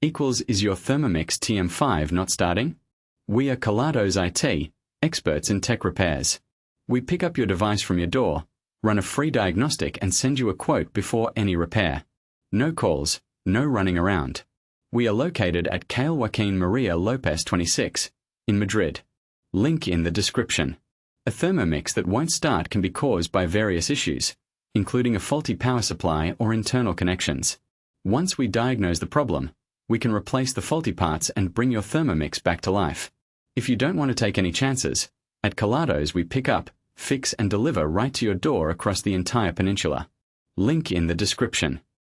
Equals, is your Thermomix TM5 not starting? We are Kelatos IT, experts in tech repairs. We pick up your device from your door, run a free diagnostic and send you a quote before any repair. No calls, no running around. We are located at Calle Joaquin Maria Lopez 26, in Madrid. Link in the description. A Thermomix that won't start can be caused by various issues, including a faulty power supply or internal connections. Once we diagnose the problem, we can replace the faulty parts and bring your Thermomix back to life. If you don't want to take any chances, at Kelatos we pick up, fix and deliver right to your door across the entire peninsula. Link in the description.